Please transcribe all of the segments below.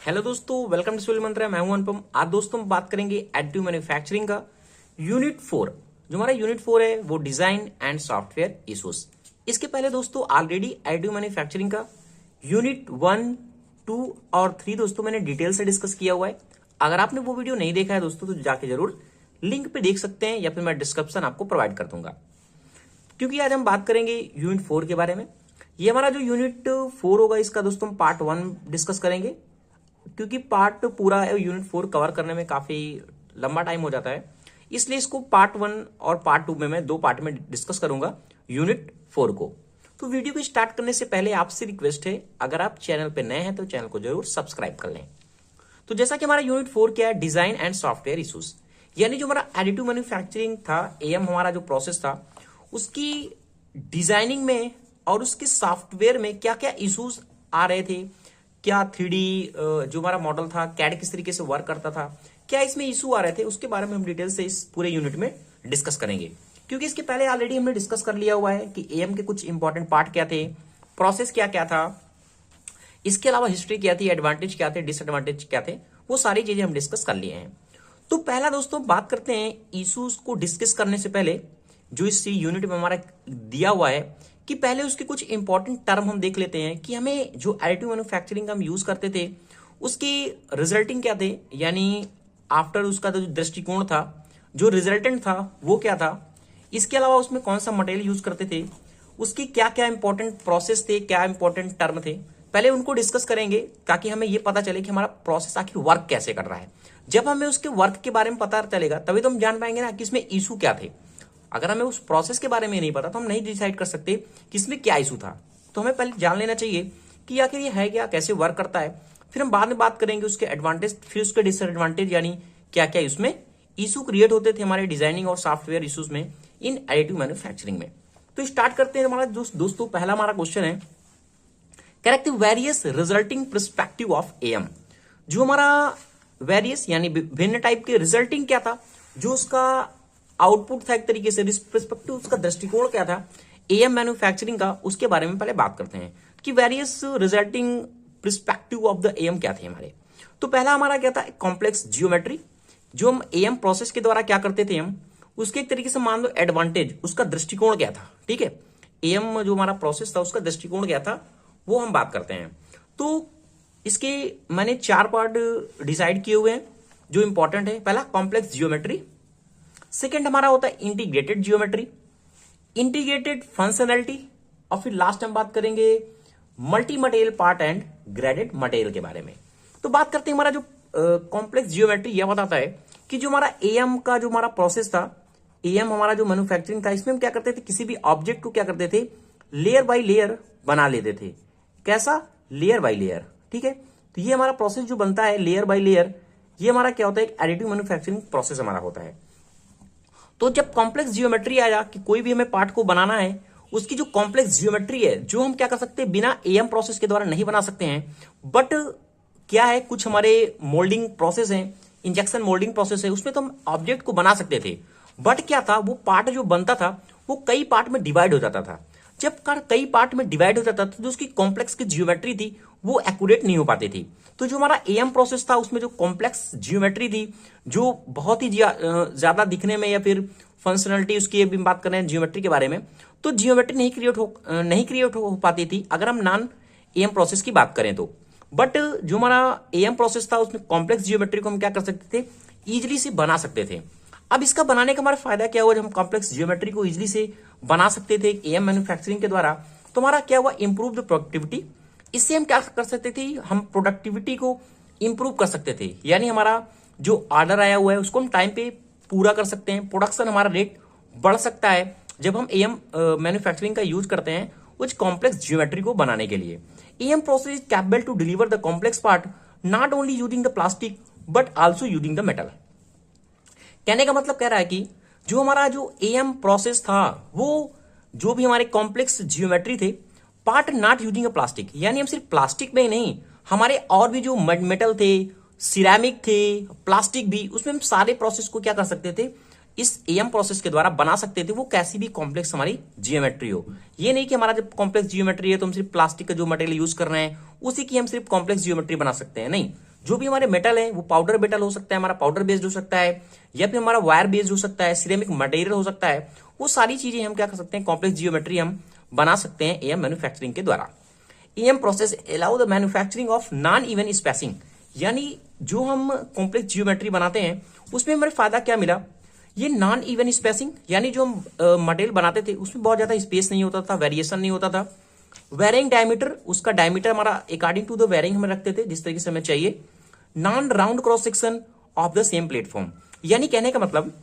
Hello दोस्तों, welcome to civil मंत्रा। मैं हूं अनुपम। आज दोस्तों हम बात करेंगे एडिटिव मैन्युफैक्चरिंग का यूनिट 4। जो हमारा यूनिट 4 है वो डिजाइन एंड सॉफ्टवेयर इश्यूज। इसके पहले दोस्तों ऑलरेडी एडिटिव मैन्युफैक्चरिंग का यूनिट 1, 2 और 3 दोस्तों मैंने डिटेल से डिस्कस किया हुआ है। अगर आपने वो वीडियो नहीं देखा है दोस्तों तो जाके जरूर लिंक पे देख सकते हैं या फिर मैं डिस्क्रिप्शन आपको प्रोवाइड कर दूंगा। क्योंकि आज हम बात करेंगे यूनिट 4 के बारे में। ये हमारा जो यूनिट 4 होगा इसका दोस्तों हम पार्ट 1 डिस्कस करेंगे, क्योंकि पार्ट पूरा यूनिट 4 कवर करने में काफी लंबा टाइम हो जाता है, इसलिए इसको पार्ट 1 और पार्ट 2 में मैं 2 पार्ट में डिस्कस करूंगा यूनिट 4 को। तो वीडियो को स्टार्ट करने से पहले आपसे रिक्वेस्ट है, अगर आप चैनल पे नए हैं तो चैनल को जरूर सब्सक्राइब कर लें। तो जैसा कि हमारा यूनिट 4 क्या है, डिजाइन एंड सॉफ्टवेयर इश्यूज, यानी जो हमारा एडिटिव मैन्युफैक्चरिंग था, एएम हमारा जो प्रोसेस था, उसकी डिजाइनिंग में और उसके सॉफ्टवेयर में क्या क्या इश्यूज आ रहे थे, क्या 3D जो हमारा मॉडल था कैड किस तरीके से वर्क करता था, क्या इसमें इशू आ रहे थे, उसके बारे में हम डिटेल से इस पूरे यूनिट में डिस्कस करेंगे। क्योंकि इसके पहले ऑलरेडी हमने डिस्कस कर लिया हुआ है कि एएम के कुछ इंपॉर्टेंट पार्ट क्या थे, प्रोसेस क्या क्या था, इसके अलावा हिस्ट्री क्या थी, एडवांटेज क्या थे, डिसएडवांटेज क्या थे, वो सारी चीजें हम डिस्कस कर लिए हैं। तो पहला दोस्तों बात करते हैं इशूज को डिस्कस करने से पहले जो इस यूनिट में हमारा दिया हुआ है, कि पहले उसके कुछ इंपॉर्टेंट टर्म हम देख लेते हैं कि हमें जो एडिटिव मैन्युफैक्चरिंग हम यूज करते थे उसकी रिजल्टिंग क्या थे, यानी आफ्टर उसका जो दृष्टिकोण था, जो रिजल्टेंट था वो क्या था। इसके अलावा उसमें कौन सा मटेरियल यूज करते थे, उसकी क्या क्या इंपॉर्टेंट प्रोसेस थे, क्या इंपॉर्टेंट टर्म थे, पहले उनको डिस्कस करेंगे ताकि हमें ये पता चले कि हमारा प्रोसेस आखिर वर्क कैसे कर रहा है। जब हमें उसके वर्क के बारे में पता चलेगा तभी तो हम जान पाएंगे ना कि इसमें इशू क्या थे। अगर हमें उस प्रोसेस के बारे में नहीं पता तो हम नहीं डिसाइड कर सकते कि इसमें क्या इशू था। तो हमें पहले जान लेना चाहिए कि आखिर ये है क्या, कैसे वर्क करता है, फिर हम बाद में बात करेंगे उसके एडवांटेज, फिर उसके डिसएडवांटेज, यानी क्या क्या इसमें इशू क्रिएट होते थे हमारे डिजाइनिंग और सॉफ्टवेयर इशूज में इन एडिटिव मैन्युफैक्चरिंग में। तो स्टार्ट करते हैं। हमारा दोस्तों पहला हमारा क्वेश्चन है, correct various resulting perspective of am. जो हमारा वेरियस यानी भिन्न टाइप के रिजल्टिंग क्या था, जो उसका आउटपुट था एक तरीके से, रिस्पेक्टिव उसका दृष्टिकोण क्या था एएम मैन्युफैक्चरिंग का, उसके बारे में पहले बात करते हैं कि various resulting perspective of the am क्या थे हमारे। तो पहला हमारा क्या था, कॉम्प्लेक्स जियोमेट्री। जो हम एएम प्रोसेस के द्वारा क्या करते थे हम, उसके एक तरीके से मान लो एडवांटेज, उसका दृष्टिकोण क्या था। ठीक है, एएम जो हमारा प्रोसेस था उसका दृष्टिकोण क्या था वो हम बात करते हैं। तो इसके मैंने 4 पार्ट डिसाइड किए हुए हैं जो इंपॉर्टेंट है। पहला कॉम्प्लेक्स जियोमेट्री, सेकेंड हमारा होता है इंटीग्रेटेड जियोमेट्री, इंटीग्रेटेड फंक्शनैलिटी, और फिर लास्ट हम बात करेंगे multi material part and graded material के बारे में। तो बात करते हैं हमारा जो कॉम्प्लेक्स जियोमेट्री, यह बताता है कि जो हमारा एएम का जो हमारा प्रोसेस था, एएम हमारा जो मैन्युफैक्चरिंग था, इसमें हम क्या करते थे, किसी भी ऑब्जेक्ट को क्या करते थे, लेयर बाय लेयर बना लेते थे। कैसा, लेयर बाय लेयर। ठीक है, तो ये हमारा प्रोसेस जो बनता है लेयर बाय लेयर, ये हमारा क्या होता है, एक एडिटिव मैन्युफैक्चरिंग प्रोसेस हमारा होता है। तो जब कॉम्प्लेक्स जियोमेट्री आया कि कोई भी हमें पार्ट को बनाना है, उसकी जो कॉम्प्लेक्स जियोमेट्री है, जो हम क्या कर सकते हैं, बिना एएम प्रोसेस के द्वारा नहीं बना सकते हैं, बट क्या है, कुछ हमारे मोल्डिंग प्रोसेस है, इंजेक्शन मोल्डिंग प्रोसेस है, उसमें तो हम ऑब्जेक्ट को बना सकते थे। बट क्या था, वो पार्ट जो बनता था वो कई पार्ट में डिवाइड हो जाता था। जब कई पार्ट में डिवाइड हो जाता था तो उसकी कॉम्प्लेक्स की जियोमेट्री थी वो एक्यूरेट नहीं हो पाती थी। तो जो हमारा एएम प्रोसेस था उसमें जो कॉम्प्लेक्स जियोमेट्री थी, जो बहुत ही ज्यादा दिखने में, या फिर फंक्शनलिटी उसकी अभी बात कर रहे हैं जियोमेट्री के बारे में, तो जियोमेट्री नहीं क्रिएट हो पाती थी अगर हम नॉन एएम प्रोसेस की बात करें तो। बट जो हमारा एएम प्रोसेस था उसमें कॉम्प्लेक्स जियोमेट्री को हम क्या कर सकते थे, इजिली से बना सकते थे। अब इसका बनाने का हमारा फायदा क्या हुआ, जब हम कॉम्प्लेक्स जियोमेट्री को इजिली से बना सकते थे एएम मैन्युफैक्चरिंग के द्वारा, तो हमारा क्या हुआ, इंप्रूव द प्रोडक्टिविटी। इससे हम क्या कर सकते थे, हम प्रोडक्टिविटी को इंप्रूव कर सकते थे, यानी हमारा जो ऑर्डर आया हुआ है उसको हम टाइम पे पूरा कर सकते हैं, प्रोडक्शन हमारा रेट बढ़ सकता है जब हम एएम मैन्युफैक्चरिंग का यूज करते हैं उस कॉम्प्लेक्स जियोमेट्री को बनाने के लिए। AM process is capable to deliver the complex part not only using the plastic but also using the metal. कहने का मतलब कह रहा है कि जो हमारा जो एएम प्रोसेस था, वो जो भी हमारे कॉम्प्लेक्स जियोमेट्री थे, part not using a plastic, यानी हम सिर्फ प्लास्टिक में ही नहीं, हमारे और भी जो मेटल थे, सिरेमिक थे, प्लास्टिक भी, उसमें हम सारे प्रोसेस को क्या कर सकते थे, इस एएम प्रोसेस के द्वारा बना सकते थे, वो कैसी भी कॉम्प्लेक्स हमारी जियोमेट्री हो। ये नहीं कि हमारा जब कॉम्प्लेक्स जियोमेट्री है तो हम सिर्फ प्लास्टिक का जो मटेरियल यूज कर रहे हैं उसी की हम सिर्फ कॉम्प्लेक्स जियोमेट्री बना सकते हैं, नहीं। जो भी हमारे मेटल है वो पाउडर मेटल हो सकता है, हमारा पाउडर बेस्ड हो सकता है, या फिर हमारा वायर बेस्ड हो सकता है, सिरेमिक मटेरियल हो सकता है। वो सारी चीजें हम क्या कर सकते हैं, कॉम्प्लेक्स जियोमेट्री हम बना सकते हैं एएम मैन्युफैक्चरिंग के द्वारा। Am process allow the manufacturing of non even spacing, यानी जो हम कॉम्प्लेक्स जियोमेट्री बनाते हैं उसमें हमारे फायदा क्या मिला, ये नॉन इवन स्पेसिंग, यानी जो हम मटेरियल बनाते थे उसमें बहुत ज्यादा स्पेस नहीं होता था, वेरिएशन नहीं होता था। वेरिंग डायमीटर, उसका डायमीटर हमारा अकॉर्डिंग टू द वेरिंग हमें रखते थे जिस तरीके से हमें चाहिए। Non round cross section of the same platform, यानी कहने का मतलब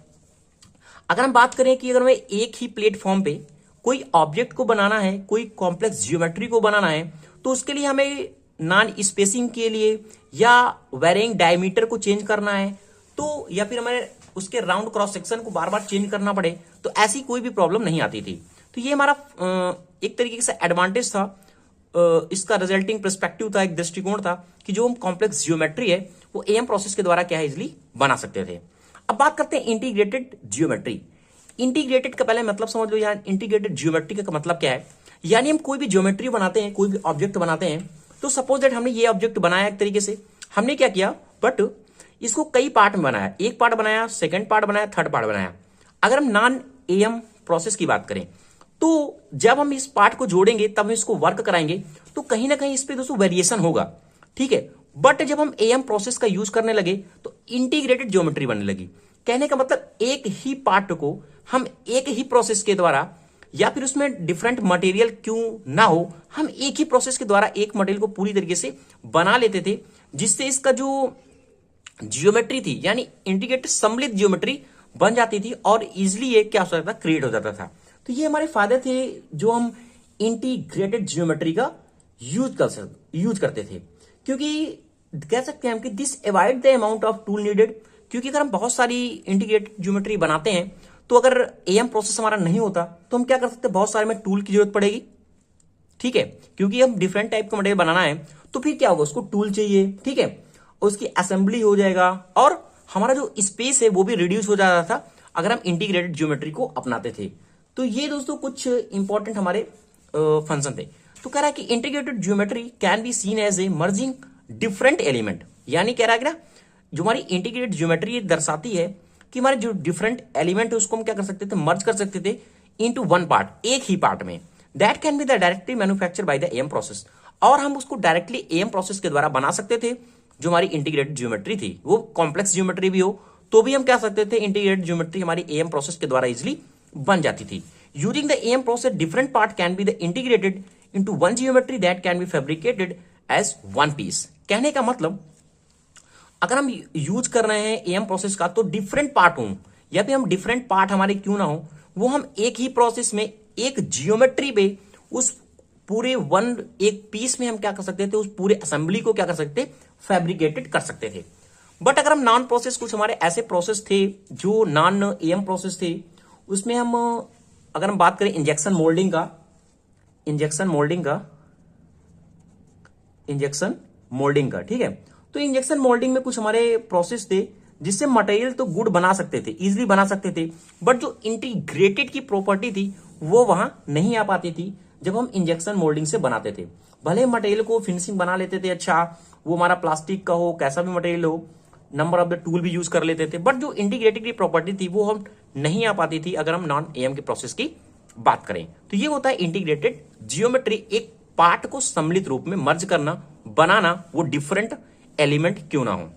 अगर हम बात करें कि अगर हमें एक ही प्लेटफॉर्म पे कोई ऑब्जेक्ट को बनाना है, कोई कॉम्प्लेक्स जियोमेट्री को बनाना है, तो उसके लिए हमें नॉन स्पेसिंग के लिए या वेरिंग डायमीटर को चेंज करना है, तो या फिर हमें उसके राउंड क्रॉस सेक्शन को बार बार चेंज करना पड़े, तो ऐसी कोई भी प्रॉब्लम नहीं आती थी। तो ये हमारा एक तरीके से एडवांटेज था, इसका रिजल्टिंग पर्सपेक्टिव था, एक दृष्टिकोण था कि जो हम कॉम्प्लेक्स जियोमेट्री है वो एएम प्रोसेस के द्वारा क्या है इजिली बना सकते थे। अब बात करते हैं इंटीग्रेटेड जियोमेट्री। इंटीग्रेटेड का पहले मतलब समझ लो यार, इंटीग्रेटेड जियोमेट्री का मतलब क्या है, यानी हम कोई भी ज्योमेट्री बनाते हैं, कोई भी ऑब्जेक्ट बनाते हैं, तो सपोज दैट हमने ये ऑब्जेक्ट बनाया एक तरीके से, हमने क्या किया बट इसको कई पार्ट में बनाया, एक पार्ट बनाया, सेकंड पार्ट बनाया, थर्ड पार्ट बनाया। अगर हम नॉन एएम प्रोसेस की बात करें तो जब हम इस पार्ट को जोड़ेंगे तब हम इसको वर्क कराएंगे तो कहीं ना कहीं इस पे दोस्तों वेरिएशन होगा, ठीक है। बट जब हम एएम प्रोसेस का यूज करने लगे तो इंटीग्रेटेड ज्योमेट्री बनने लगी। कहने का मतलब एक ही पार्ट को हम एक ही प्रोसेस के द्वारा, या फिर उसमें डिफरेंट मटेरियल क्यों ना हो, हम एक ही प्रोसेस के द्वारा एक मटेरियल को पूरी तरीके से बना लेते थे, जिससे इसका जो जियोमेट्री थी यानी इंटीग्रेटेड सम्मिलित जियोमेट्री बन जाती थी और इजिली ये क्या हो जाता था, क्रिएट हो जाता था। तो ये हमारे फायदे थे जो हम इंटीग्रेटेड जियोमेट्री का यूज करते थे, क्योंकि कह सकते हैं हम कि this avoid the amount of tool needed, क्योंकि अगर हम बहुत सारी इंटीग्रेटेड जियोमेट्री बनाते हैं तो अगर एएम प्रोसेस हमारा नहीं होता तो हम क्या कर सकते हैं, बहुत सारे में टूल की जरूरत पड़ेगी, ठीक है, क्योंकि हम डिफरेंट टाइप का मटेरियल बनाना है तो फिर क्या होगा, उसको टूल चाहिए, ठीक है, उसकी असेंबली हो जाएगा और हमारा जो स्पेस है वो भी रिड्यूस हो जाता था अगर हम इंटीग्रेटेड ज्योमेट्री को अपनाते थे। तो ये दोस्तों कुछ इंपॉर्टेंट हमारे फंक्शन थे। तो कह रहा है कि integrated geometry can be seen as a merging different element, यानी कह रहा है कि ना जो हमारी इंटीग्रेटेड ज्योमेट्री दर्शाती है कि हमारे जो डिफरेंट एलिमेंट है उसको हम क्या कर सकते थे, मर्ज कर सकते थे इनटू वन पार्ट, एक ही पार्ट में। That can be the directly manufacture by the AM process, और हम उसको डायरेक्टली एएम प्रोसेस के द्वारा बना सकते थे। जो हमारी इंटीग्रेटेड ज्योमेट्री थी वो कॉम्प्लेक्स ज्योमेट्री भी हो तो भी हम क्या सकते थे, इंटीग्रेटेड ज्योमेट्री हमारी एएम प्रोसेस के द्वारा इजिली बन जाती थी। Using the AM process different part can be the integrated into one geometry that can be fabricated as one piece. कहने का मतलब अगर हम यूज कर रहे हैं एएम प्रोसेस का तो डिफरेंट पार्ट हो या फिर हम डिफरेंट पार्ट हमारे क्यों ना हो, वो हम एक ही प्रोसेस में एक जियोमेट्री पे उस पूरे एक पीस में हम क्या कर सकते थे, उस पूरे असेंबली को क्या कर सकते, फैब्रिकेटेड कर सकते थे। बट अगर हम नॉन प्रोसेस, कुछ हमारे ऐसे प्रोसेस थे जो नॉन एएम प्रोसेस थे, उसमें हम अगर हम बात करें इंजेक्शन मोल्डिंग का, ठीक है, तो इंजेक्शन मोल्डिंग में कुछ हमारे प्रोसेस थे जिससे मटेरियल तो गुड बना सकते थे, इजिली बना सकते थे, बट जो इंटीग्रेटेड की प्रॉपर्टी थी वो वहां नहीं आ पाती थी जब हम इंजेक्शन मोल्डिंग से बनाते थे। भले मटेरियल को फिनिशिंग बना लेते थे, अच्छा वो हमारा प्लास्टिक का हो, कैसा भी मटेरियल हो, नंबर ऑफ द टूल भी यूज कर लेते थे, बट जो इंटीग्रेटेड की प्रॉपर्टी थी वो हम नहीं आ पाती थी अगर हम नॉन एएम के प्रोसेस की बात करें। तो ये होता है इंटीग्रेटेड जियोमेट्री, एक पार्ट को सम्मिलित रूप में मर्ज करना, बनाना, वो डिफरेंट एलिमेंट क्यों ना हो।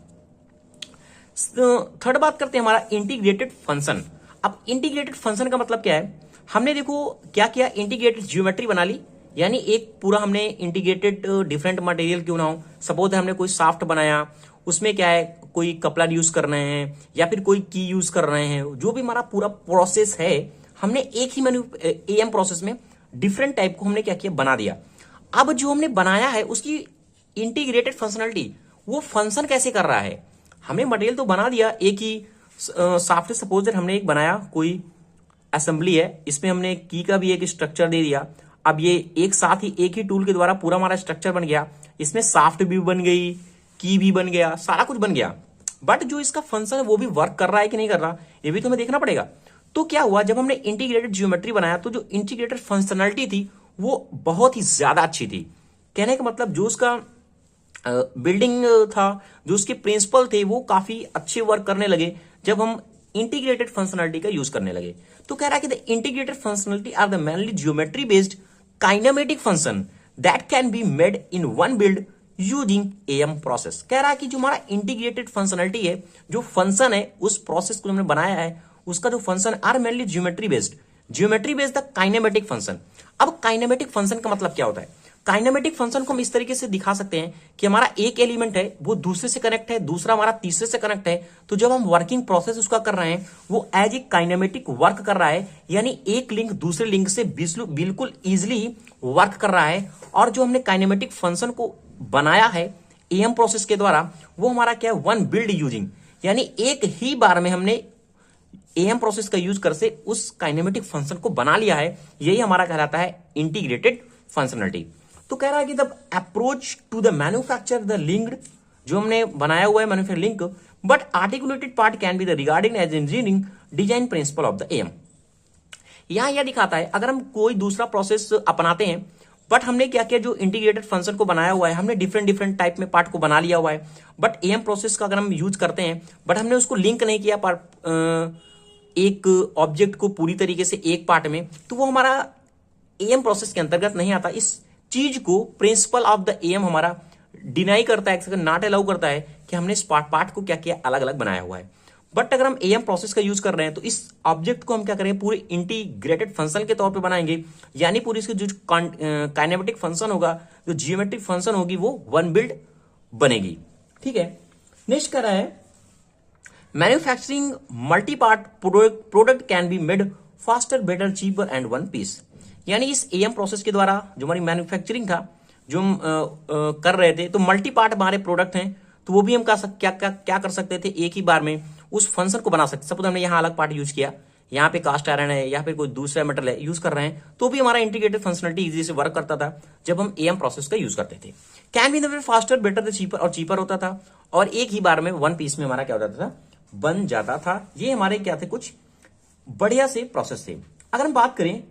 थर्ड बात करते हैं हमारा इंटीग्रेटेड फंक्शन। अब इंटीग्रेटेड फंक्शन का मतलब क्या है, हमने देखो क्या किया, इंटीग्रेटेड ज्योमेट्री बना ली, यानी एक पूरा हमने इंटीग्रेटेड डिफरेंट मटेरियल क्यों ना हो, सपोज हमने कोई साफ्ट बनाया, उसमें क्या है कोई कपलर यूज कर रहे हैं या फिर कोई की यूज कर रहे हैं, जो भी हमारा पूरा प्रोसेस है हमने एक ही एएम प्रोसेस में डिफरेंट टाइप को हमने क्या किया, बना दिया। अब जो हमने बनाया है उसकी इंटीग्रेटेड फंक्शनलिटी, वो फंक्शन कैसे कर रहा है, हमने मटेरियल तो बना दिया एक ही साफ्ट, सपोज हमने एक बनाया कोई असेंबली है, इसमें हमने की का भी एक स्ट्रक्चर दे दिया। अब ये एक साथ ही एक ही टूल के द्वारा पूरा हमारा स्ट्रक्चर बन गया, इसमें साफ्ट भी बन गई, की भी बन गया, सारा कुछ बन गया, बट जो इसका फंक्शन है वो भी वर्क कर रहा है कि नहीं कर रहा, ये भी तो हमें देखना पड़ेगा। तो क्या हुआ, जब हमने इंटीग्रेटेड ज्योमेट्री बनाया तो जो इंटीग्रेटेड फंक्शनलिटी थी वो बहुत ही ज्यादा अच्छी थी। कहने का मतलब जो उसका बिल्डिंग था, जो उसके प्रिंसिपल थे वो काफी अच्छे वर्क करने लगे जब हम इंटीग्रेटेड फंक्शनलिटी का यूज करने लगे। तो कह रहा है कि the integrated functionality are the mainly geometry based kinematic function that can be made in one build using AM process. कह रहा है कि जो हमारा इंटीग्रेटेड फंक्शनलिटी है, जो फंक्शन है, उस प्रोसेस को हमने बनाया है, उसका जो function are mainly geometry based the kinematic function. अब काइनेमेटिक फंक्शन का मतलब क्या होता है? काइनेमेटिक फंक्शन को हम इस तरीके से दिखा सकते हैं कि हमारा एक एलिमेंट है वो दूसरे से कनेक्ट है, दूसरा हमारा तीसरे से कनेक्ट है, तो जब हम वर्किंग प्रोसेस उसका कर रहे हैं वो एज ए काइनेमेटिक वर्क कर रहा है, यानी एक लिंक दूसरे लिंक से बिल्कुल इजिली वर्क कर रहा है। और जो हमने काइनेमेटिक फंक्शन को बनाया है एएम प्रोसेस के द्वारा, वो हमारा क्या है, वन बिल्ड यूजिंग, यानी एक ही बार में हमने एएम प्रोसेस का यूज कर से उस काइनेमेटिक फंक्शन को बना लिया है। यही हमारा कहलाता है इंटीग्रेटेड फंक्शनलिटी। तो कह रहा है कि the approach to the manufacture the linked, जो हमने बनाया हुआ है manufacture link, but articulated part can be the regarding as engineering design principle of the AM. यहां यह दिखाता है अगर हम कोई दूसरा प्रोसेस अपनाते हैं, बट हमने क्या किया, जो इंटीग्रेटेड फंक्शन को बनाया हुआ है हमने डिफरेंट टाइप में पार्ट को बना लिया हुआ है, बट एएम प्रोसेस का अगर हम यूज करते हैं बट हमने उसको लिंक नहीं किया एक ऑब्जेक्ट को पूरी तरीके से एक पार्ट में, तो वो हमारा एएम प्रोसेस के अंतर्गत नहीं आता। इस चीज को प्रिंसिपल ऑफ द एएम हमारा डिनाई करता है, नॉट अलाउ करता है कि हमने इस पार्ट को क्या किया, अलग अलग बनाया हुआ है। बट अगर हम एएम प्रोसेस का यूज कर रहे हैं तो इस ऑब्जेक्ट को हम क्या करेंगे, पूरे इंटीग्रेटेड फंक्शन के तौर पे बनाएंगे, यानी पूरी इसकी जो काइनेमेटिक फंक्शन होगा, जो जियोमेट्रिक फंक्शन होगी, वो वन बिल्ड बनेगी। ठीक है, नेक्स्ट कह रहा है manufacturing multi part product can be made faster, better, cheaper and one piece. यानी इस एएम प्रोसेस के द्वारा जो हमारी मैन्युफैक्चरिंग था, जो हम कर रहे थे, तो मल्टी पार्ट हमारे प्रोडक्ट हैं, तो वो भी हम क्या कर सकते थे, एक ही बार में उस फंक्शन को बना सकते। सपोज हमने यहाँ अलग पार्ट यूज किया, यहाँ पे कास्ट आयरन है या फिर कोई दूसरा मेटल है यूज कर रहे हैं, तो भी हमारा इंटीग्रेटेड फंक्शनलिटी इजी से वर्क करता था जब हम एएम प्रोसेस का यूज करते थे। Can be the faster, better, cheaper, और चीपर होता था, और एक ही बार में वन पीस में हमारा क्या होता था, बन जाता था। ये हमारे क्या थे, कुछ बढ़िया से प्रोसेस थे। अगर हम बात करें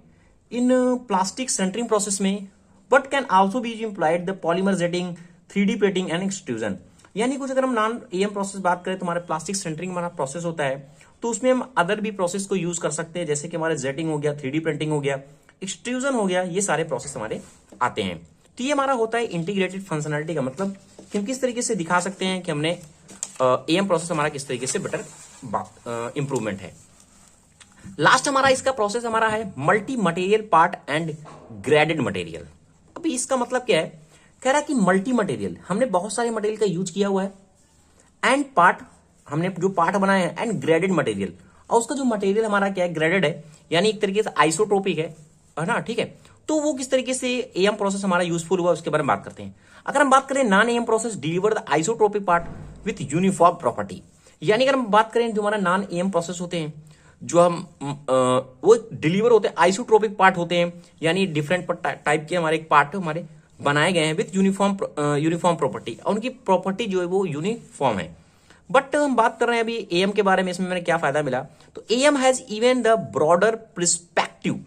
इन प्लास्टिक सेंटरिंग प्रोसेस में, but can also be implied the polymer jetting, 3D plating and extrusion. यानी कुछ अगर हम नॉन एएम प्रोसेस बात करें तो हमारे प्लास्टिक सेंटरिंग हमारा प्रोसेस होता है, तो उसमें हम अदर भी प्रोसेस को यूज कर सकते हैं, जैसे कि हमारे जेटिंग हो गया, 3D प्रिंटिंग हो गया, एक्सट्रूजन हो गया, ये सारे प्रोसेस हमारे आते हैं। तो ये हमारा होता है इंटीग्रेटेड फंक्शनलिटी का मतलब कि हम किस तरीके से दिखा सकते हैं कि हमने एएम प्रोसेस हमारा किस तरीके से बेटर इंप्रूवमेंट है। लास्ट हमारा इसका प्रोसेस हमारा है multi material part and graded material. अभी इसका मतलब क्या है, कह रहा है कि मल्टी मटेरियल, हमने बहुत सारे मटेरियल का यूज किया हुआ है, एंड पार्ट, हमने जो पार्ट बनाए हैं, एंड ग्रेडेड मटेरियल, और उसका जो मटेरियल हमारा क्या है, ग्रेडेड है, यानी एक तरीके से आइसोट्रोपिक है ना। ठीक है, तो वो किस तरीके से एएम प्रोसेस हमारा यूजफुल हुआ उसके बारे में बात करते हैं। अगर हम बात करें non am process deliver the isotropic part with uniform property, यानी अगर हम बात करें जो हमारा नॉन एएम प्रोसेस होते हैं, जो हम वो डिलीवर होते हैं, आइसोट्रोपिक पार्ट होते हैं, यानी डिफरेंट टाइप के हमारे पार्ट हमारे बनाए गए हैं विथ यूनिफॉर्म प्रॉपर्टी, और उनकी प्रॉपर्टी जो है वो यूनिफॉर्म है। बट हम बात कर रहे हैं अभी एएम के बारे में, इसमें मैंने क्या फायदा मिला, तो am has even the broader perspective,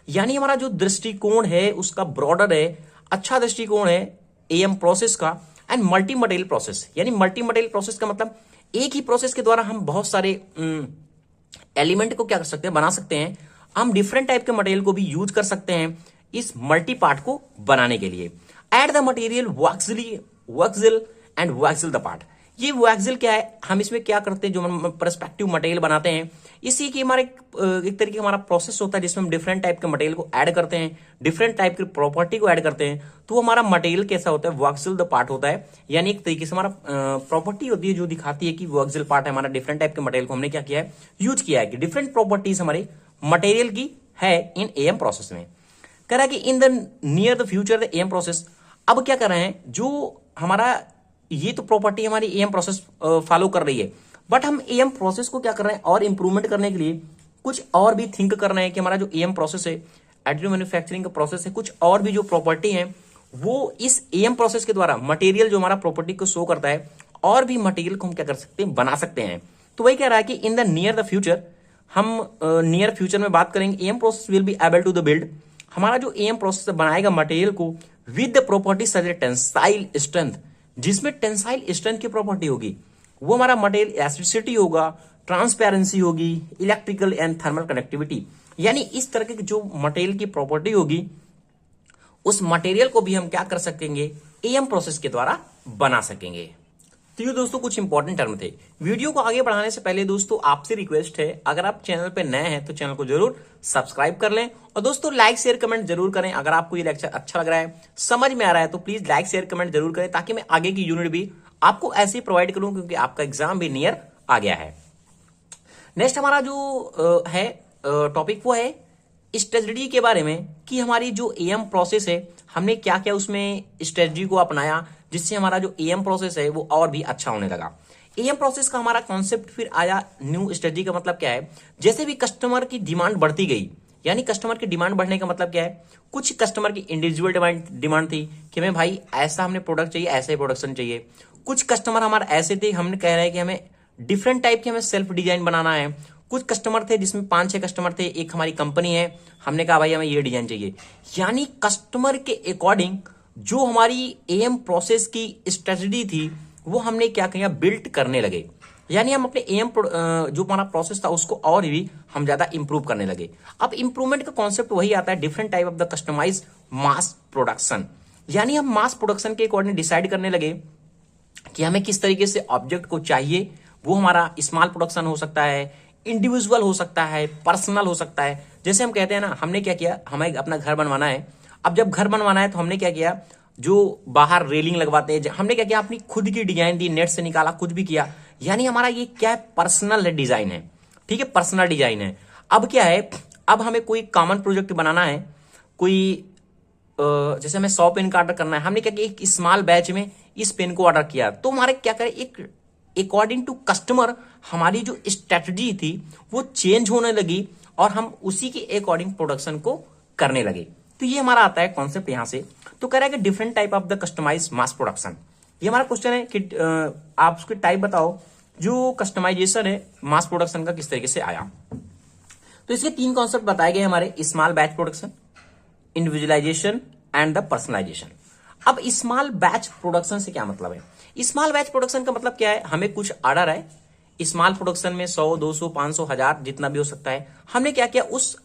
यानी हमारा जो दृष्टिकोण है उसका ब्रॉडर है, अच्छा दृष्टिकोण है एएम प्रोसेस का, एंड मल्टी मटेरियल प्रोसेस, यानी मल्टी मटेरियल प्रोसेस का मतलब एक ही प्रोसेस के द्वारा हम बहुत सारे एलिमेंट को क्या कर सकते हैं, बना सकते हैं। हम डिफरेंट टाइप के मटेरियल को भी यूज कर सकते हैं इस मल्टी पार्ट को बनाने के लिए। एड द मटेरियल वैक्सिल एंड वैक्सिल द पार्ट, ये वैक्सिल क्या है, हम इसमें क्या करते हैं, जो हम पर्सपेक्टिव मटेरियल बनाते हैं, इसी की हमारे एक तरीके हमारा प्रोसेस होता है जिसमें हम डिफरेंट टाइप के मटेरियल को ऐड करते हैं, डिफरेंट टाइप की प्रॉपर्टी को ऐड करते हैं, तो हमारा मटेरियल कैसा होता है, वैक्सिल द पार्ट होता है, यानी एक तरीके से हमारा प्रॉपर्टी होती है जो दिखाती है कि वैक्सिल पार्ट है हमारा, डिफरेंट टाइप के मटेरियल को हमने क्या किया है, यूज किया है, कि डिफरेंट प्रॉपर्टीज हमारे मटेरियल की है इन एएम प्रोसेस में। कह रहा है कि in the near the future the AM process, अब क्या कर रहे हैं, जो हमारा ये तो प्रॉपर्टी हमारी एएम प्रोसेस फॉलो कर रही है, बट हम एएम प्रोसेस को क्या कर रहे हैं, और इंप्रूवमेंट करने के लिए कुछ और भी थिंक कर रहे हैं कि हमारा जो एएम प्रोसेस है, एडिटिव मैन्युफैक्चरिंग का प्रोसेस है, कुछ और भी जो प्रॉपर्टी है वो इस एएम प्रोसेस के द्वारा मटेरियल जो हमारा प्रॉपर्टी को शो करता है, और भी मटेरियल को हम क्या कर सकते हैं, बना सकते हैं। तो वही कह रहा है कि in the near the future, हम नियर फ्यूचर में बात करेंगे, AM process will be able to the build, हमारा जो एएम प्रोसेस बनाएगा मटेरियल को with the property such as tensile strength, जिसमें टेंसाइल स्ट्रेंथ की प्रॉपर्टी होगी, वो हमारा मटेरियल एसिडिसिटी होगा, ट्रांसपेरेंसी होगी, इलेक्ट्रिकल एंड थर्मल कंडक्टिविटी, यानी इस तरह की जो मटेरियल की प्रॉपर्टी होगी उस मटेरियल को भी हम क्या कर सकेंगे, एएम प्रोसेस के द्वारा बना सकेंगे। तो ये दोस्तों कुछ इंपॉर्टेंट टर्म थे। वीडियो को आगे बढ़ाने से पहले दोस्तों आपसे रिक्वेस्ट है, अगर आप चैनल पे नए हैं तो चैनल को जरूर सब्सक्राइब कर लें और दोस्तों लाइक शेयर कमेंट जरूर करें। अगर आपको ये लेक्चर अच्छा लग रहा है, समझ में आ रहा है तो प्लीज लाइक शेयर कमेंट जरूर करें, ताकि मैं आगे की यूनिट भी आपको ऐसे ही प्रोवाइड करूं, क्योंकि आपका एग्जाम भी नियर आ गया है। नेक्स्ट हमारा जो है टॉपिक वो है स्ट्रेटजी के बारे में, कि हमारी जो एएम प्रोसेस है हमने क्या क्या उसमें स्ट्रेटजी को अपनाया जिससे हमारा जो एएम प्रोसेस है वो और भी अच्छा होने लगा। एएम प्रोसेस का हमारा कॉन्सेप्ट फिर आया, न्यू स्ट्रेटजी का मतलब क्या है, जैसे भी कस्टमर की डिमांड बढ़ती गई, यानी कस्टमर की डिमांड बढ़ने का मतलब क्या है, कुछ कस्टमर की इंडिविजुअल डिमांड थी कि हमें भाई ऐसा हमने प्रोडक्ट चाहिए, ऐसे प्रोडक्शन चाहिए। कुछ कस्टमर हमारे ऐसे थे, हमने कह रहे हैं कि हमें डिफरेंट टाइप के हमें सेल्फ डिजाइन बनाना है। कुछ कस्टमर थे जिसमें 5-6 कस्टमर थे, एक हमारी कंपनी है, हमने कहा भाई हमें ये डिजाइन चाहिए। यानी कस्टमर के अकॉर्डिंग जो हमारी एएम प्रोसेस की स्ट्रेटजी थी वो हमने क्या किया, बिल्ट करने लगे। यानी हम अपने एएम जो हमारा प्रोसेस था उसको और भी हम ज्यादा इंप्रूव करने लगे। अब इंप्रूवमेंट का कॉन्सेप्ट वही आता है, different type of the customise mass production. यानी हम मास प्रोडक्शन के अकॉर्डिंग डिसाइड करने लगे कि हमें किस तरीके से ऑब्जेक्ट को चाहिए। वो हमारा स्मॉल प्रोडक्शन हो सकता है, इंडिविजुअल हो सकता है, पर्सनल हो सकता है। जैसे हम कहते हैं ना, हमने क्या किया, हमें अपना घर बनवाना है। अब जब घर बनवाना है तो हमने क्या किया, जो बाहर रेलिंग लगवाते हैं, हमने क्या किया, अपनी खुद की डिजाइन दी, नेट से निकाला, कुछ भी किया। यानी हमारा ये क्या है, पर्सनल डिजाइन है। ठीक है, पर्सनल डिजाइन है। अब क्या है, अब हमें कोई कॉमन प्रोजेक्ट बनाना है, कोई जैसे हमें 100 पेन का ऑर्डर करना है, हमने क्या किया, एक स्मॉल बैच में इस पेन को ऑर्डर किया। तो हमारे क्या करें, एक अकॉर्डिंग टू कस्टमर हमारी जो स्ट्रेटजी थी वो चेंज होने लगी और हम उसी के अकॉर्डिंग प्रोडक्शन को करने लगे। तो ये हमारा आता है कॉन्सेप्ट यहां से। तो कह रहा है कि different type of the customise mass production. ये हमारा क्वेश्चन है कि आप उसके टाइप बताओ, जो कस्टमाइजेशन है मास प्रोडक्शन का किस तरीके से आया। तो इसके 3 कॉन्सेप्ट बताए गए हमारे, small batch production, individualization and the personalization. अब स्मॉल बैच प्रोडक्शन से क्या मतलब है, स्मॉल बैच प्रोडक्शन का मतलब क्या है, हमें कुछ ऑर्डर है, स्मॉल प्रोडक्शन में 100, 200, 500, 1000 जितना भी हो सकता है। हमने क्या किया, उस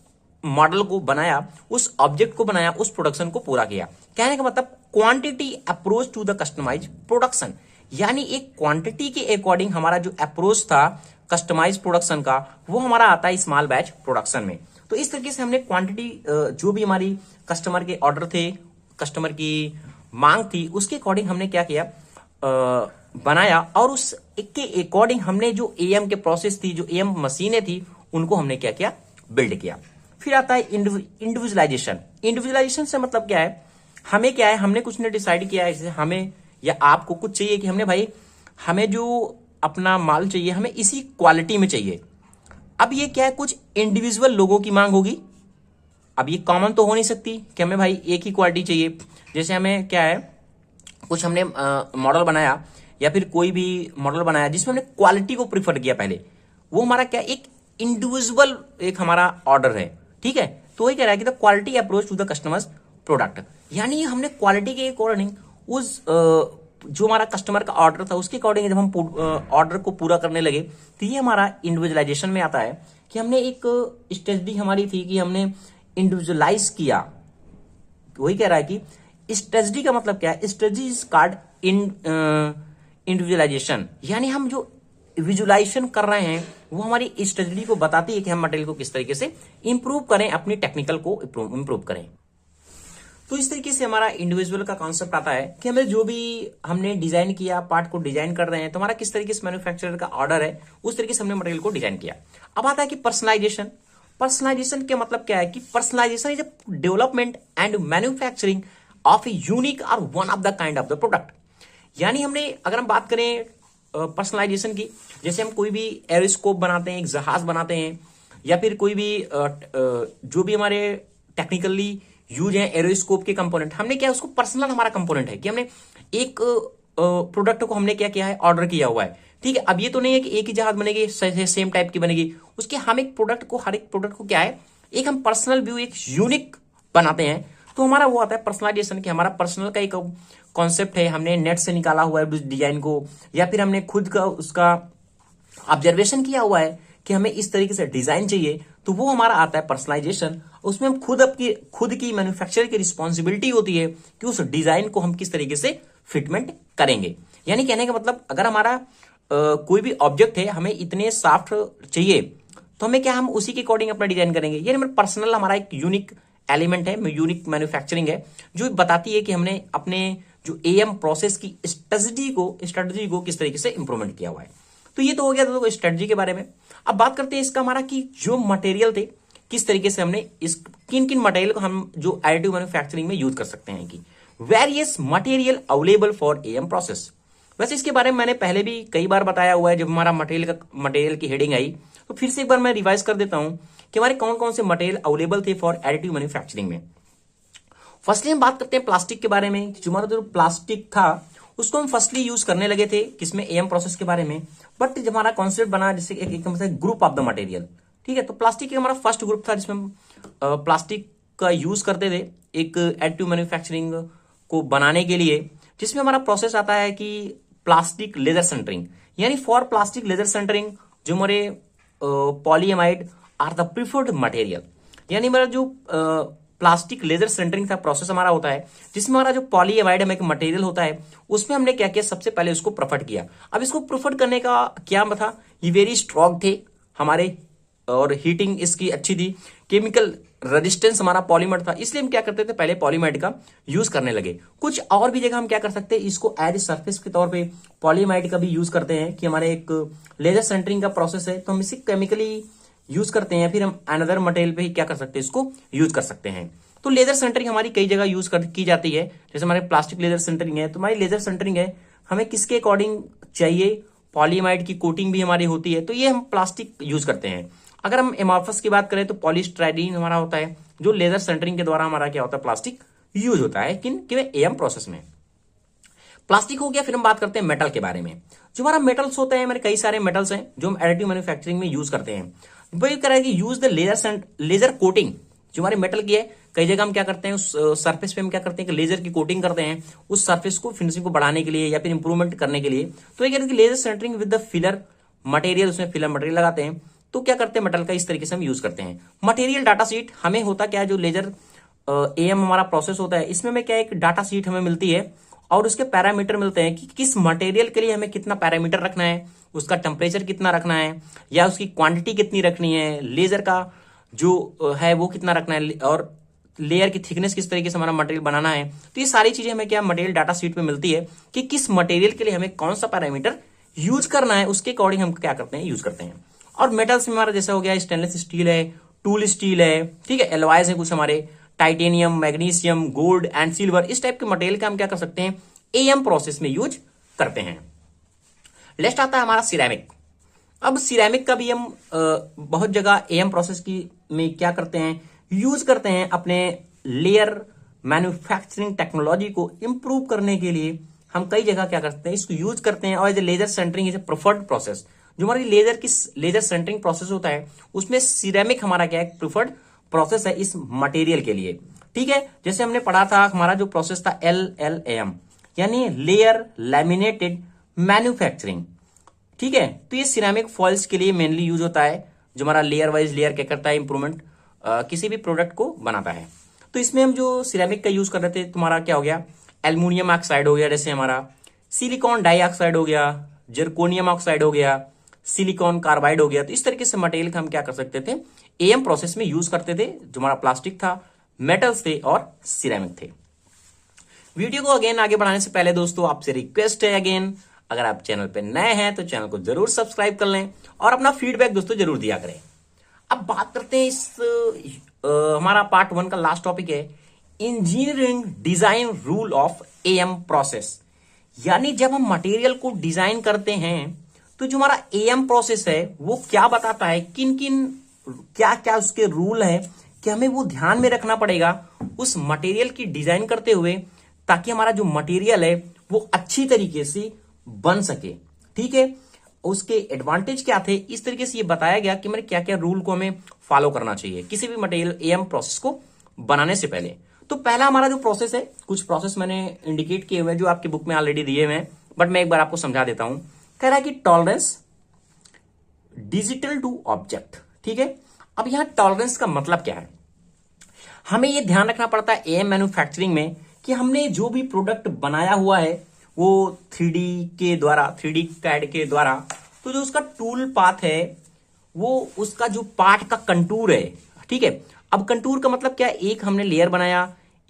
मॉडल को बनाया, उस ऑब्जेक्ट को बनाया, उस प्रोडक्शन को पूरा किया। कहने का मतलब quantity approach to the customize production, यानी एक क्वांटिटी के अकॉर्डिंग हमारा जो अप्रोच था कस्टमाइज प्रोडक्शन का, वो हमारा आता है स्मॉल बैच प्रोडक्शन में। तो इस तरीके से हमने क्वांटिटी, जो भी हमारी कस्टमर के ऑर्डर थे, कस्टमर की मांग थी, उसके अकॉर्डिंग हमने क्या किया, बनाया, और उस के अकॉर्डिंग हमने जो एएम के प्रोसेस थी, जो एएम मशीनें थी, उनको हमने क्या किया, बिल्ड किया। फिर आता है इंडिविजुअलाइजेशन। इंडिविजुअलाइजेशन से मतलब क्या है, हमें क्या है, हमने कुछ ने डिसाइड किया है, जैसे हमें या आपको कुछ चाहिए कि हमने भाई हमें जो अपना माल चाहिए हमें इसी क्वालिटी में चाहिए। अब ये क्या है, कुछ इंडिविजुअल लोगों की मांग होगी। अब ये कॉमन तो हो नहीं सकती कि हमें भाई एक ही क्वालिटी चाहिए। जैसे हमें क्या है, कुछ हमने मॉडल बनाया या फिर कोई भी मॉडल बनाया जिसमें हमने क्वालिटी को प्रीफर किया पहले, वो हमारा क्या, एक इंडिविजुअल एक हमारा ऑर्डर है। ठीक है, तो वही कह रहा है कि the quality approach to the customers product, यानी हमने क्वालिटी के अकॉर्डिंग उस जो हमारा कस्टमर का ऑर्डर था उसके अकॉर्डिंग जब हम ऑर्डर को पूरा करने लगे, तो ये हमारा इंडिविजुअलाइजेशन में आता है कि हमने एक स्ट्रेटजी हमारी थी कि हमने इंडिविजुअलाइज किया। वही कह रहा है कि स्ट्रेटजी का मतलब क्या है, स्ट्रेटजी इज कॉल्ड इंडिविजुअलाइजेशन, यानी हम जो विजुअलाइजेशन कर रहे हैं वो हमारी स्ट्रेटजी को बताती है कि हम मटेरियल को किस तरीके से इंप्रूव करें, अपनी टेक्निकल को इंप्रूव करें। तो इस तरीके से हमारा इंडिविजुअल का कॉन्सेप्ट आता है कि हमें जो भी हमने डिजाइन किया, पार्ट को डिजाइन कर रहे हैं, तो हमारा किस तरीके से मैन्युफैक्चरर का ऑर्डर है उस तरीके से हमने मटेरियल को डिजाइन किया। अब आता है कि पर्सनलाइजेशन। पर्सनलाइजेशन का मतलब क्या है कि personalization is development and manufacturing of a unique और one of the kind of the product. यानी हमने, अगर हम बात करें पर्सनलाइजेशन की, जैसे हम कोई भी एरोस्कोप बनाते हैं, एक जहाज बनाते हैं, या फिर कोई भी जो भी हमारे टेक्निकली यूज है एरोस्कोप के कंपोनेंट, हमने क्या, उसको पर्सनल हमारा कंपोनेंट है कि हमने एक प्रोडक्ट को हमने क्या किया है, ऑर्डर किया हुआ है। ठीक है, अब ये तो नहीं है कि एक ही जहाज बनेगी, सेम टाइप की बनेगी, उसके हम एक प्रोडक्ट को, हर एक प्रोडक्ट को क्या है, एक हम पर्सनल व्यू, एक यूनिक बनाते हैं। तो हमारा वो आता है पर्सनलाइजेशन, कि हमारा पर्सनल का एक कॉन्सेप्ट है, हमने नेट से निकाला हुआ है उस डिजाइन को, या फिर हमने खुद का उसका ऑब्जर्वेशन किया हुआ है कि हमें इस तरीके से डिजाइन चाहिए, तो वो हमारा आता है पर्सनलाइजेशन। उसमें हम खुद की मैन्युफैक्चरर की रिस्पॉन्सिबिलिटी होती है कि उस डिजाइन को हम किस तरीके से फिटमेंट करेंगे। यानी कहने का मतलब, अगर हमारा कोई भी ऑब्जेक्ट है, हमें इतने सॉफ्ट चाहिए, तो हमें क्या, हम उसी के अकॉर्डिंग अपना डिजाइन करेंगे। ये मतलब पर्सनल हमारा एक यूनिक एलिमेंट है, यूनिक मैन्युफैक्चरिंग है, जो बताती है कि हमने अपने जो एएम प्रोसेस की स्ट्रेटजी को किस तरीके से इंप्रूवमेंट किया हुआ है। तो ये तो हो गया दोस्तों स्ट्रेटजी के बारे में। अब बात करते हैं इसका हमारा कि जो मटेरियल थे, किस तरीके से हमने इस किन किन मटेरियल को हम जो एडिटिव मैन्युफैक्चरिंग में यूज कर सकते हैं, कि various material available for am process. वैसे इसके बारे में मैंने पहले भी कई बार बताया हुआ है, जब हमारा मटेरियल की हेडिंग आई, तो फिर से एक बार मैं रिवाइज कर देता हूं कि हमारे कौन कौन से मटेरियल अवेलेबल थे फॉर एडिटिव मैन्युफैक्चरिंग में। फर्स्टली हम बात करते हैं प्लास्टिक के बारे में। जो हमारा जो प्लास्टिक था उसको हम फर्स्टली यूज करने लगे थे किसमें, एएम प्रोसेस के बारे में। बट जब हमारा कॉन्सेप्ट बना जैसे एकदम से ग्रुप ऑफ द मटेरियल, ठीक है, तो प्लास्टिक हमारा फर्स्ट ग्रुप था जिसमें हम प्लास्टिक का यूज करते थे एक एडिटिव मैन्युफैक्चरिंग को बनाने के लिए, जिसमें हमारा प्रोसेस आता है कि प्लास्टिक लेजर सेंटरिंग। यानी फॉर प्लास्टिक लेजर सेंटरिंग जो हमारे polyamide are the preferred material. यानी हमारा जो प्लास्टिक लेजर सेंटरिंग था प्रोसेस हमारा होता है, जिसमें हमारा जो पॉलीएमाइड में एक मटेरियल होता है, उसमें हमने क्या किया, सबसे पहले उसको प्रेफर किया। अब इसको प्रेफर करने का क्या था, ये वेरी स्ट्रॉन्ग थे हमारे, और हीटिंग इसकी अच्छी थी, केमिकल रेजिस्टेंस हमारा पॉलीमर था, इसलिए हम क्या करते थे, पहले पॉलीमाइड का यूज करने लगे। कुछ और भी जगह हम क्या कर सकते हैं, इसको एज सरफेस के तौर पे पॉलीमाइड का भी यूज करते हैं, कि हमारे एक लेजर सेंटरिंग का प्रोसेस है, तो हम इसे केमिकली यूज करते हैं, फिर हम अनदर मटेरियल पे ही क्या कर सकते हैं, इसको यूज कर सकते हैं। तो लेजर सेंटरिंग हमारी कई जगह यूज की जाती है। जैसे हमारे प्लास्टिक लेजर सेंटरिंग है, तो हमारी लेजर सेंटरिंग है, हमें किसके अकॉर्डिंग चाहिए, पॉलीमाइड की कोटिंग भी हमारी होती है, तो ये हम प्लास्टिक यूज करते हैं। अगर हम एमॉर्फस की बात करें तो पॉलीस्टाइरीन हमारा होता है, जो लेजर सेंटरिंग के द्वारा हमारा क्या होता है, प्लास्टिक यूज होता है किन एएम प्रोसेस में। प्लास्टिक हो गया। फिर हम बात करते हैं मेटल के बारे में। जो हमारा मेटल्स होते हैं, हमारे कई सारे मेटल्स हैं जो हम एडिटिव मैन्युफैक्चरिंग में यूज करते हैं। वही करेगी यूज द लेजर कोटिंग। जो हमारे मेटल की है, कई जगह हम क्या करते हैं, उस सरफेस पे हम क्या करते हैं कि लेजर की कोटिंग करते हैं, उस सरफेस को फिनिशिंग को बढ़ाने के लिए या फिर इंप्रूवमेंट करने के लिए। तो ये कहते हैं laser sintering with the filler material, उसमें फिलर मटेरियल लगाते हैं। तो क्या करते हैं, मेटल का इस तरीके से हम यूज करते हैं। मटेरियल डाटा शीट हमें होता क्या है, जो लेजर एएम हमारा प्रोसेस होता है, इसमें हमें क्या एक डाटा शीट हमें मिलती है, और उसके पैरामीटर मिलते हैं कि किस मटेरियल के लिए हमें कितना पैरामीटर रखना है, उसका टेम्परेचर कितना रखना है, या उसकी क्वांटिटी कितनी रखनी है, लेजर का जो है वो कितना रखना है, और लेयर की थिकनेस किस तरीके से हमारा मटेरियल बनाना है। तो ये सारी चीजें हमें क्या मटेरियल डाटा शीट में मिलती है कि किस मटेरियल के लिए हमें कौन सा पैरामीटर यूज करना है, उसके अकॉर्डिंग हम क्या करते हैं, यूज करते हैं। और मेटल्स में हमारा जैसे हो गया स्टेनलेस स्टील है, टूल स्टील है, ठीक है, एलॉयज है कुछ हमारे, titanium, magnesium, gold and silver, इस टाइप के मटेरियल का हम क्या कर सकते हैं, एएम प्रोसेस में यूज करते हैं। नेक्स्ट आता है हमारा सिरेमिक। अब सिरेमिक का भी हम बहुत जगह एएम प्रोसेस की में क्या करते हैं, यूज करते हैं अपने लेयर मैन्युफैक्चरिंग टेक्नोलॉजी को इंप्रूव करने के लिए। हम कई जगह क्या करते हैं, इसको यूज करते हैं। और as a laser sintering is a preferred process. जो हमारी लेजर सेंटरिंग प्रोसेस होता है, उसमें सिरेमिक हमारा क्या है, प्रिफर्ड प्रोसेस है इस मटेरियल के लिए, ठीक है। जैसे हमने पढ़ा था, हमारा जो प्रोसेस था LLAM, यानी लेयर लैमिनेटेड मैन्युफैक्चरिंग, ठीक है। तो ये सिरेमिक फॉइल्स के लिए मेनली यूज होता है, जो हमारा लेयर वाइज लेयर क्या करता है, इंप्रूवमेंट किसी भी प्रोडक्ट को बनाता है। तो इसमें हम जो सिरेमिक का यूज कर रहे थे, तुम्हारा क्या हो गया, एल्यूमिनियम ऑक्साइड हो गया, जैसे हमारा सिलिकॉन डाइऑक्साइड हो गया, जर्कोनियम ऑक्साइड हो गया, सिलिकॉन कार्बाइड हो गया। तो इस तरीके से मटेरियल का हम क्या कर सकते थे, एएम प्रोसेस में यूज करते थे। जो हमारा प्लास्टिक था, मेटल्स थे और सिरेमिक थे। वीडियो को अगेन आगे बढ़ाने से पहले दोस्तों आपसे रिक्वेस्ट है अगेन, अगर आप चैनल पे नए हैं तो चैनल को जरूर सब्सक्राइब कर लें और अपना फीडबैक दोस्तों जरूर दिया करें। अब बात करते हैं हमारा पार्ट 1 का लास्ट टॉपिक है engineering design rule of am process. यानी जब हम मटेरियल को डिजाइन करते हैं तो जो हमारा एएम प्रोसेस है वो क्या बताता है, किन किन क्या क्या उसके रूल है कि हमें वो ध्यान में रखना पड़ेगा उस मटेरियल की डिजाइन करते हुए, ताकि हमारा जो मटेरियल है वो अच्छी तरीके से बन सके, ठीक है। उसके एडवांटेज क्या थे, इस तरीके से ये बताया गया कि मेरे क्या क्या रूल को हमें फॉलो करना चाहिए किसी भी मटेरियल एएम प्रोसेस को बनाने से पहले। तो पहला हमारा जो प्रोसेस है, कुछ प्रोसेस मैंने इंडिकेट किए हुए हैं जो आपकी बुक में ऑलरेडी दिए हुए हैं, बट मैं एक बार आपको समझा देता हूं। कह रहा है कि टॉलरेंस डिजिटल टू ऑब्जेक्ट। ठीक है, अब यहां टॉलरेंस का मतलब क्या है, हमें यह ध्यान रखना पड़ता है एएम मैन्युफैक्चरिंग में कि हमने जो भी प्रोडक्ट बनाया हुआ है वो 3D के द्वारा, 3D कैड के द्वारा, तो जो उसका टूल पाथ है वो उसका जो पार्ट का कंटूर है। ठीक है, अब कंटूर का मतलब क्या है, एक हमने लेयर बनाया,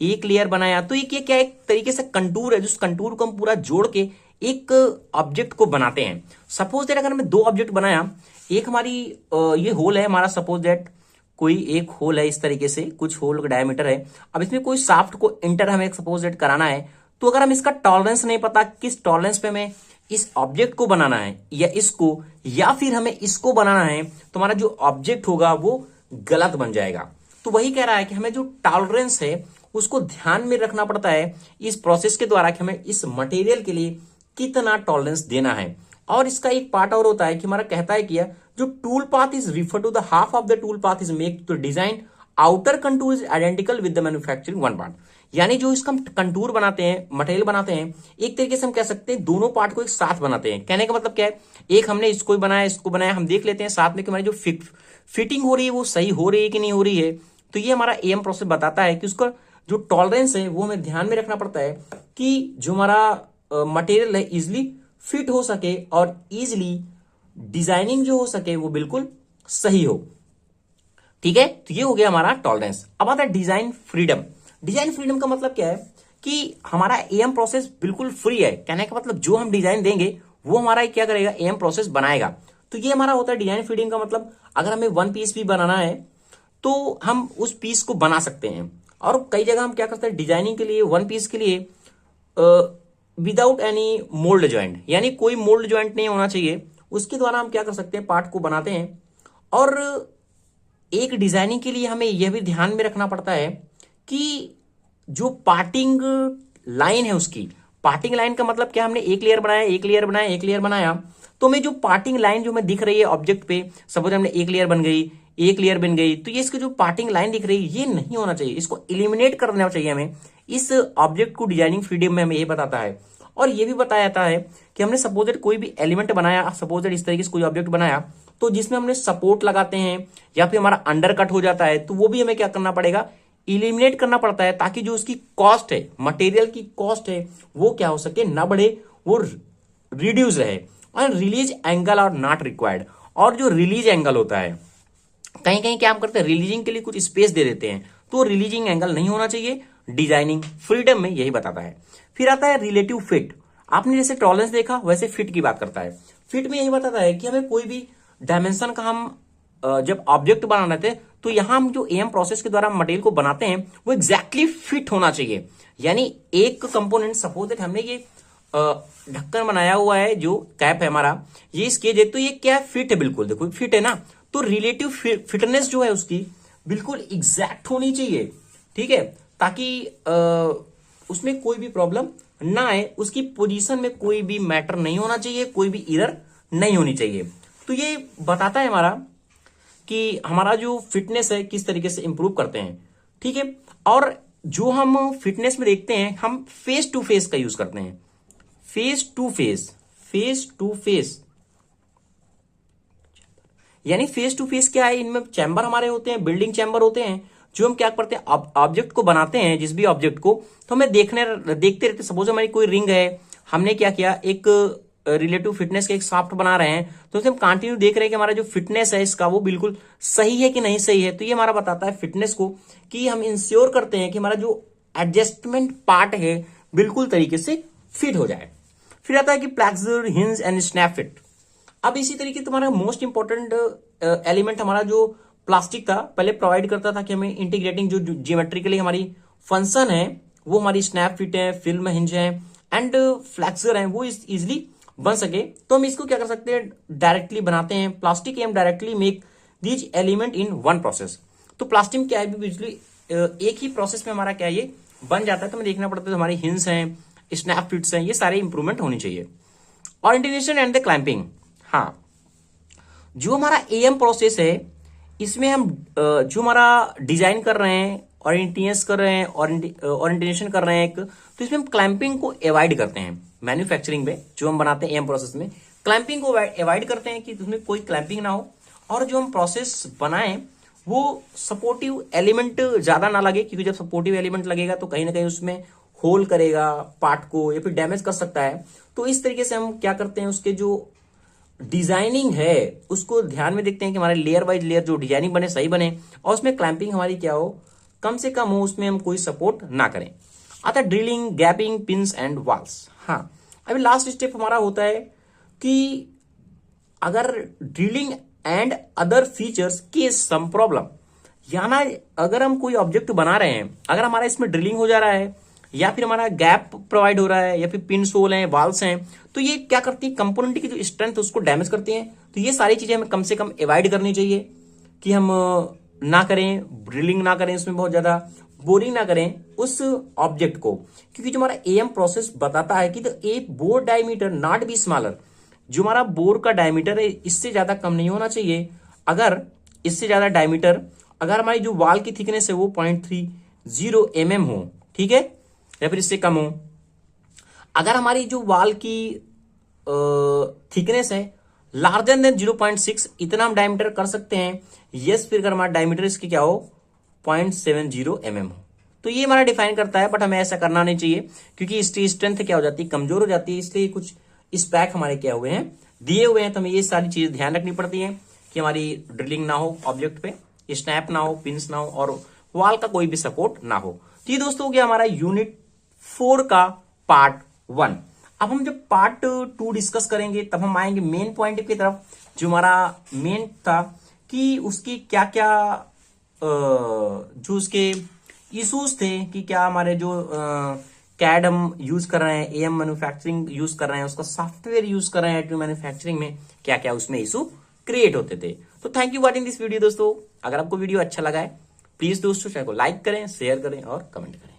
एक लेयर बनाया, तो ये क्या, एक तरीके से कंटूर है, जिस कंटूर को हम पूरा जोड़ के एक ऑब्जेक्ट को बनाते हैं। सपोज दैट अगर हमने दो ऑब्जेक्ट बनाया, एक हमारी ये होल है हमारा, सपोज दैट कोई एक होल है इस तरीके से, कुछ होल का डायमीटर है। अब इसमें कोई शाफ्ट को इंटर हमें सपोज दैट कराना है, तो अगर हम इसका टॉलरेंस नहीं पता, किस टॉलरेंस पे हमें इस ऑब्जेक्ट को बनाना है या इसको, या फिर हमें इसको बनाना है, तो हमारा जो ऑब्जेक्ट होगा वो गलत बन जाएगा। तो वही कह रहा है कि हमें जो टॉलरेंस है उसको ध्यान में रखना पड़ता है इस प्रोसेस के द्वारा कि हमें इस मटेरियल के लिए कितना टॉलरेंस देना है। और इसका एक पार्ट और होता है कि हमारा कहता है कि जो tool path is refer to the half of the tool path is make to design outer contour is identical with the manufacturing one part. यानी जो इसका कंटूर बनाते हैं, मटेरियल बनाते हैं, एक तरीके से हम कह सकते हैं दोनों पार्ट को एक साथ बनाते हैं। कहने का मतलब क्या है, एक हमने इसको बनाया, इसको बनाया, हम देख लेते हैं साथ में कि हमारी जो फिटिंग हो रही है वो सही हो रही है कि नहीं हो रही है। तो ये हमारा एएम प्रोसेस बताता है कि उसका जो टॉलरेंस है वो हमें ध्यान में रखना पड़ता है कि जो हमारा मटेरियल है इजिली फिट हो सके और इजिली डिजाइनिंग जो हो सके वो बिल्कुल सही हो। ठीक है, तो ये हो गया हमारा टॉलरेंस। अब आता है डिजाइन फ्रीडम। डिजाइन फ्रीडम का मतलब क्या है कि हमारा एएम प्रोसेस बिल्कुल फ्री है। कहने का मतलब जो हम डिजाइन देंगे वो हमारा क्या करेगा, एएम प्रोसेस बनाएगा। तो ये हमारा होता है डिजाइन फ्रीडम का मतलब, अगर हमें वन पीस भी बनाना है तो हम उस पीस को बना सकते हैं। और कई जगह हम क्या करते हैं डिजाइनिंग के लिए, वन पीस के लिए विदाउट एनी मोल्ड ज्वाइंट, यानी कोई मोल्ड ज्वाइंट नहीं होना चाहिए, उसके द्वारा हम क्या कर सकते हैं, पार्ट को बनाते हैं। और एक डिजाइनिंग के लिए हमें यह भी ध्यान में रखना पड़ता है कि जो पार्टिंग लाइन है उसकी, पार्टिंग लाइन का मतलब क्या, हमने एक लेयर बनाया, एक लेयर बनाया, एक लेयर बनाया, तो हमें जो पार्टिंग लाइन जो हमें दिख रही है ऑब्जेक्ट पे, सपोज हमने एक लेयर बन गई, एक लेयर बन गई, तो ये इसकी जो पार्टिंग लाइन दिख रही है ये नहीं होना चाहिए, इसको इलिमिनेट कर देना चाहिए हमें। इस ऑब्जेक्ट को डिजाइनिंग फ्रीडम में हमें ये बताता है। और ये भी बताया जाता है कि हमने सपोज कोई भी एलिमेंट बनाया, सपोज इस तरीके से कोई ऑब्जेक्ट बनाया, तो जिसमें हमने सपोर्ट लगाते हैं या फिर हमारा अंडर कट हो जाता है, तो वो भी हमें क्या करना पड़ेगा, इलिमिनेट करना पड़ता है, ताकि जो उसकी कॉस्ट है, मटेरियल की कॉस्ट है, वो क्या हो सके, ना बढ़े, वो रिड्यूस रहे। और release angle are not required. और जो रिलीज एंगल होता है, कहीं कहीं क्या हम करते हैं, रिलीजिंग के लिए कुछ स्पेस दे देते हैं, तो रिलीजिंग एंगल नहीं होना चाहिए। डिजाइनिंग फ्रीडम में यही बताता है। फिर आता है रिलेटिव फिट। आपने जैसे टॉलरेंस देखा वैसे फिट की बात करता है। फिट में यही बताता है कि हमें कोई भी डायमेंशन का हम जब ऑब्जेक्ट बना रहे थे, तो यहां हम जो एएम प्रोसेस के द्वारा मटेरियल को बनाते हैं वो एग्जैक्टली फिट होना चाहिए। यानी एक कंपोनेंट, सपोज दैट हमने ये ढक्कन बनाया हुआ है, जो कैप है हमारा, ये स्केज है, तो ये क्या फिट है, बिल्कुल देखो फिट है ना। तो रिलेटिव फिटनेस जो है उसकी बिल्कुल एग्जैक्ट होनी चाहिए। ठीक है, ताकि उसमें कोई भी प्रॉब्लम ना आए, उसकी पोजीशन में कोई भी मैटर नहीं होना चाहिए, कोई भी एरर नहीं होनी चाहिए। तो ये बताता है हमारा कि हमारा जो फिटनेस है किस तरीके से इंप्रूव करते हैं। ठीक है, और जो हम फिटनेस में देखते हैं, हम फेस टू फेस का यूज करते हैं। Face to face, face to face, यानी फेस टू फेस क्या है, इनमें चैम्बर हमारे होते हैं, बिल्डिंग चैम्बर होते हैं, जो हम क्या करते हैं, ऑब्जेक्ट को बनाते हैं, जिस भी ऑब्जेक्ट को, तो हमें देखते रहते। सपोज हमारी कोई रिंग है, हमने क्या किया, एक रिलेटिव फिटनेस के एक शाफ्ट बना रहे हैं, तो उसे हम कंटिन्यू देख रहे हैं कि हमारा जो फिटनेस है इसका वो बिल्कुल सही है कि नहीं सही है। तो ये हमारा बताता है फिटनेस को, कि हम इंश्योर करते हैं कि हमारा जो एडजस्टमेंट पार्ट है बिल्कुल तरीके से फिट हो जाए। फिर आता है कि प्लेक्सर, हिंज एंड स्नैप फिट। अब इसी तरीके तुम्हारा मोस्ट इंपॉर्टेंट एलिमेंट हमारा जो प्लास्टिक था, पहले प्रोवाइड करता था कि हमें इंटीग्रेटिंग जो जियोमेट्रिकली हमारी फंक्शन है, वो हमारी स्नैप फिट है, फिल्म हिंज है एंड फ्लेक्सर है, वो इजिली बन सके। तो हम इसको क्या कर सकते हैं, डायरेक्टली बनाते हैं। Plastic AM directly make these element in one process. तो प्लास्टिक में क्या है, बिजली एक ही प्रोसेस में हमारा क्या ये बन जाता है। तो हमें देखना पड़ता है हमारी हिंस हैं, स्नैप फिट्स हैं, ये सारे इंप्रूवमेंट होनी चाहिए। और इंटीग्रेशन एंड द क्लैंपिंग, हाँ, जो हमारा एएम प्रोसेस है, इसमें हम जो हमारा डिजाइन कर रहे हैं ओरिएंटेशन कर रहे हैं, ओरिएंटेशन कर रहे हैं एक, तो इसमें हम क्लैंपिंग को अवॉइड करते हैं। मैन्युफैक्चरिंग में जो हम बनाते हैं एम प्रोसेस में क्लैंपिंग को अवॉइड करते हैं कि उसमें कोई क्लैंपिंग ना हो, और जो हम प्रोसेस बनाएं वो सपोर्टिव एलिमेंट ज्यादा ना लगे, क्योंकि जब सपोर्टिव एलिमेंट लगेगा तो कहीं ना कहीं उसमें होल करेगा पार्ट को या फिर डैमेज कर सकता है। तो इस तरीके से हम क्या करते हैं, उसके जो डिजाइनिंग है उसको ध्यान में देखते हैं कि हमारे लेयर वाइज लेयर जो डिजाइनिंग बने सही बने, और उसमें क्लैंपिंग हमारी क्या हो, कम से कम हो, उसमें हम कोई सपोर्ट ना करें। आता drilling, gapping, pins and walls. हाँ, अभी लास्ट स्टेप हमारा होता है कि अगर ड्रिलिंग एंड अदर फीचर्स के सम प्रॉब्लम, यानी अगर हम कोई ऑब्जेक्ट बना रहे हैं, अगर हमारा इसमें ड्रिलिंग हो जा रहा है या फिर हमारा गैप प्रोवाइड हो रहा है या फिर पिन सोल हैं, वाल्स हैं, तो ये क्या करती है, कंपोनेंट की जो स्ट्रेंथ उसको डैमेज करती हैं। तो ये सारी चीजें हमें कम से कम अवॉइड करनी चाहिए कि हम ना करें, ड्रिलिंग ना करें, इसमें बहुत ज्यादा बोरिंग ना करें उस ऑब्जेक्ट को, क्योंकि जो हमारा एएम प्रोसेस बताता है कि the A bore diameter not be smaller, जो हमारा बोर का डायमीटर है इससे ज्यादा कम नहीं होना चाहिए। अगर इससे ज्यादा डायमीटर, अगर हमारी जो वाल की थिकनेस है वो 0.30 mm हो, ठीक है, या फिर इससे कम हो। अगर हमारी जो वाल की थिकनेस है लार्जर देन 0.6, इतना हम डायमीटर कर सकते हैं। यस, फिर अगर हमारा डायमीटर इसकी क्या हो 0.70 mm हो, तो ये हमारा डिफाइन करता है। बट हमें ऐसा करना नहीं चाहिए, क्योंकि इसकी स्ट्रेंथ क्या हो जाती है, कमजोर हो जाती है। इसलिए कुछ स्पैक हमारे क्या हुए हैं, दिए हुए हैं, तो हमें ये सारी चीजें ध्यान रखनी पड़ती है कि हमारी ड्रिलिंग ना हो ऑब्जेक्ट पे, स्नैप ना हो, पिंस ना हो, और वाल का कोई भी सपोर्ट ना हो। तो ये दोस्तों हो गया हमारा यूनिट 4 का पार्ट 1। अब हम जब पार्ट 2 डिस्कस करेंगे तब हम आएंगे मेन पॉइंट की तरफ, जो हमारा मेन था कि उसकी क्या क्या जो उसके इश्यूज थे, कि क्या हमारे जो कैड हम यूज कर रहे हैं, एएम मैन्युफैक्चरिंग यूज कर रहे हैं, उसका सॉफ्टवेयर यूज कर रहे हैं एडिटिव मैन्युफैक्चरिंग में, क्या क्या उसमें इशू क्रिएट होते थे। तो thank you watching this video दोस्तों। अगर आपको वीडियो अच्छा लगा है प्लीज दोस्तों चैनल को लाइक करें, शेयर करें और कमेंट करें।